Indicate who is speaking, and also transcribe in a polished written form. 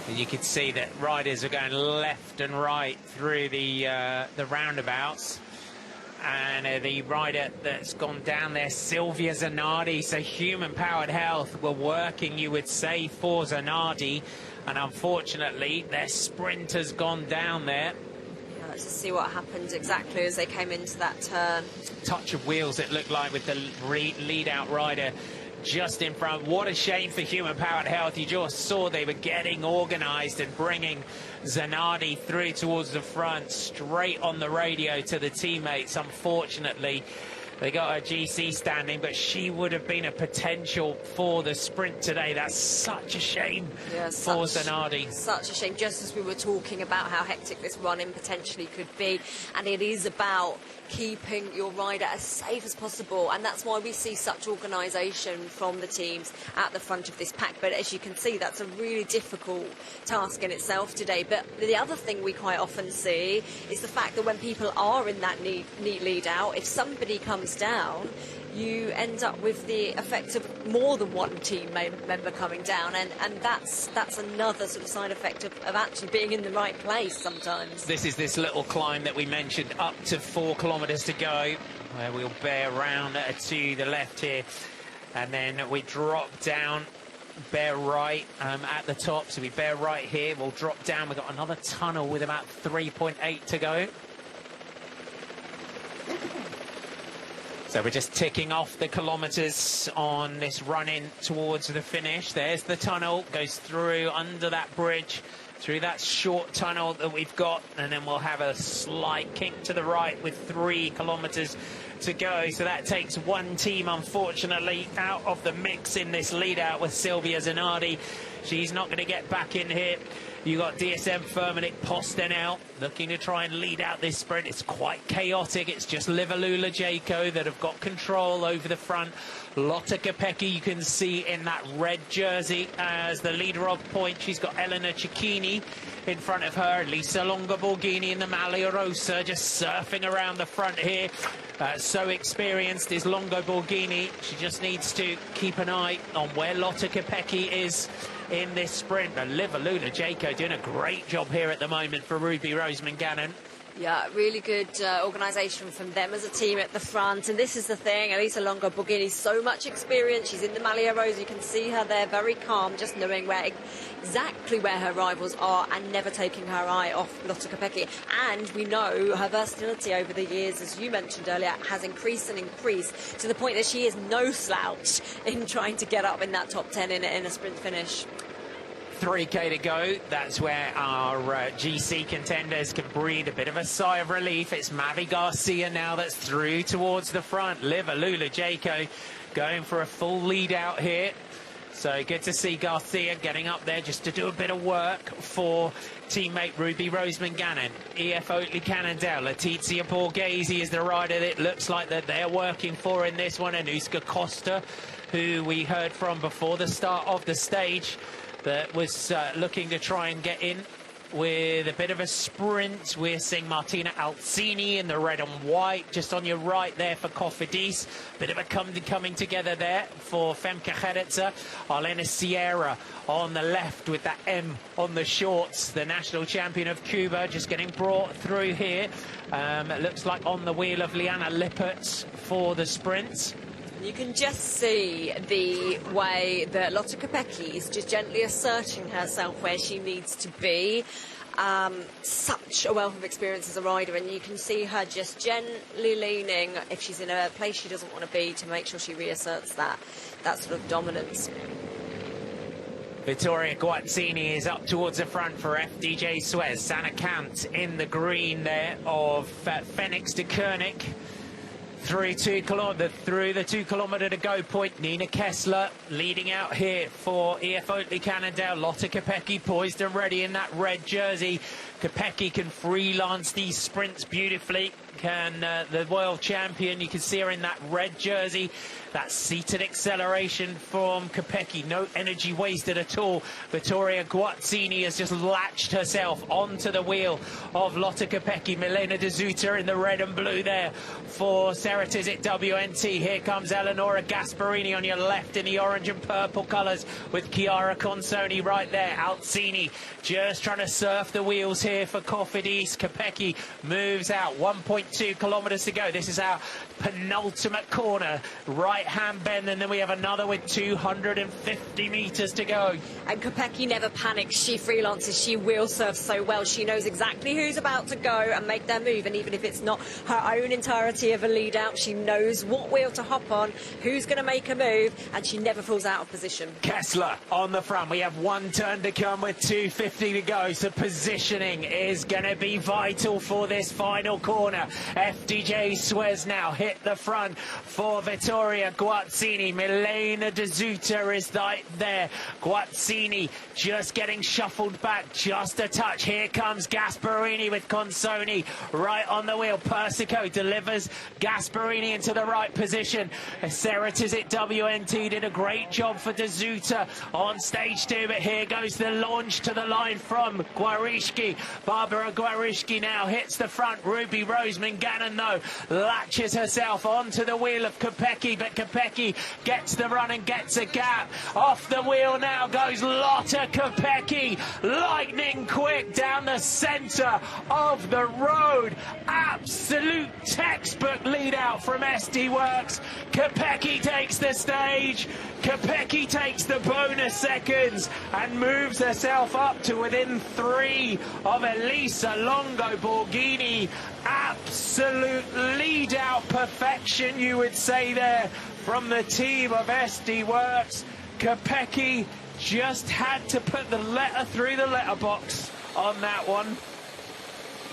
Speaker 1: And you can see that riders are going left and right through the roundabouts. And the rider that's gone down there, Silvia Zanardi, so human-powered health were working, you would say, for Zanardi. And unfortunately, their sprint has gone down there.
Speaker 2: Yeah, let's just see what happened exactly as they came into that turn.
Speaker 1: Touch of wheels, it looked like, with the lead-out rider just in front. What a shame for human-powered health. You just saw they were getting organised and bringing Zanardi through towards the front, straight on the radio to the teammates. Unfortunately, they got her GC standing, but she would have been a potential for the sprint today. That's such a shame for Zanardi.
Speaker 2: Such a shame, just as we were talking about how hectic this run-in potentially could be. And it is about keeping your rider as safe as possible, and that's why we see such organisation from the teams at the front of this pack. But as you can see, that's a really difficult task in itself today. But the other thing we quite often see is the fact that when people are in that neat lead out, if somebody comes down, you end up with the effect of more than one team member coming down, and that's another sort of side effect of actually being in the right place sometimes.
Speaker 1: This is this little climb that we mentioned, up to 4 kilometres to go, where we'll bear round to the left here, and then we drop down, bear right at the top. So we bear right here, we'll drop down. We've got another tunnel with about 3.8 to go. So we're just ticking off the kilometres on this run-in towards the finish. There's the tunnel, goes through under that bridge, through that short tunnel that we've got, and then we'll have a slight kink to the right with 3 kilometres to go. So that takes one team, unfortunately, out of the mix in this lead-out with Silvia Zanardi. She's not going to get back in here. You got DSM Firmenich Postenel looking to try and lead out this sprint. It's quite chaotic. It's just Liverlula Jaco that have got control over the front. Lotte Kopecky, you can see in that red jersey as the leader of point. She's got Elena Cecchini in front of her. Lisa Longo Borghini in the Maglia Rosa just surfing around the front here. So experienced is Longo Borghini. She just needs to keep an eye on where Lotte Kopecky is in this sprint. But Liverlula Jaco doing a great job here at the moment for Ruby Roseman Gannon.
Speaker 2: Yeah, really good organisation from them as a team at the front. And this is the thing, Elisa Longo Borghini, so much experience. She's in the Maglia Rosa. You can see her there, very calm, just knowing exactly where her rivals are and never taking her eye off Lotte Kopecky. And we know her versatility over the years, as you mentioned earlier, has increased and increased to the point that she is no slouch in trying to get up in that top 10 in a sprint finish.
Speaker 1: 3k to go. That's where our GC contenders can breathe a bit of a sigh of relief. It's Mavi Garcia now that's through towards the front. Liverlula Jaco going for a full lead out here. So good to see Garcia getting up there just to do a bit of work for teammate Ruby Roseman Gannon. EF Oatly Cannondale, Letizia Borghese is the rider that looks like that they're working for in this one. And Uska Costa, who we heard from before the start of the stage, that was looking to try and get in with a bit of a sprint. We're seeing Martina Alzini in the red and white just on your right there for Cofidis. Bit of a coming together there for Femke Geretze. Arlena Sierra on the left with that M on the shorts, the national champion of Cuba, just getting brought through here. It looks like on the wheel of Liana Lippert for the sprint.
Speaker 2: You can just see the way that Lotte Kopecky is just gently asserting herself where she needs to be. Such a wealth of experience as a rider, and you can see her just gently leaning, if she's in a place she doesn't want to be, to make sure she reasserts that sort of dominance.
Speaker 1: Vittoria Guazzini is up towards the front for FDJ Suez. Sanna Kant in the green there of Phoenix de Koenig. Through the 2 kilometre to go point. Nina Kessler leading out here for EF Oatly Cannondale. Lotte Kopecky poised and ready in that red jersey. Kopecky can freelance these sprints beautifully. and the world champion. You can see her in that red jersey. That seated acceleration from Kopecky. No energy wasted at all. Vittoria Guazzini has just latched herself onto the wheel of Lotte Kopecky. Milena de Zutter in the red and blue there for Ceratizit WNT. Here comes Eleonora Gasparini on your left in the orange and purple colours with Chiara Consoni right there. Alzini just trying to surf the wheels here for Cofidis. Kopecky moves out. 1.2 kilometres to go. This is our penultimate corner. Right-hand bend, and then we have another with 250 metres to go.
Speaker 2: And Kopecky never panics. She freelances. She wheel surfs so well. She knows exactly who's about to go and make their move. And even if it's not her own entirety of a lead out, she knows what wheel to hop on, who's going to make a move, and she never falls out of position.
Speaker 1: Kessler on the front. We have one turn to come with 250 to go. So positioning is going to be vital for this final corner. FDJ Suez now hit the front for Vittoria Guazzini. Milena de Zutter is right there. Guazzini just getting shuffled back just a touch. Here comes Gasparini with Consoni right on the wheel. Persico delivers Gasparini into the right position. Ceratizit WNT did a great job for de Zutter on stage 2, but here goes the launch to the line from Guarishki. Barbara Guarishki now hits the front. Ruby Rose Minganon, though, latches herself onto the wheel of Kopecky, but Kopecky gets the run and gets a gap. Off the wheel now goes Lotte Kopecky, lightning quick down the centre of the road. Absolute textbook lead out from SD Works. Kopecky takes the stage. Kopecky takes the bonus seconds and moves herself up to within 3 of Elisa Longo Borghini. Absolute lead out perfection, you would say there, from the team of SD Works. Kopecky just had to put the letter through the letterbox on that one.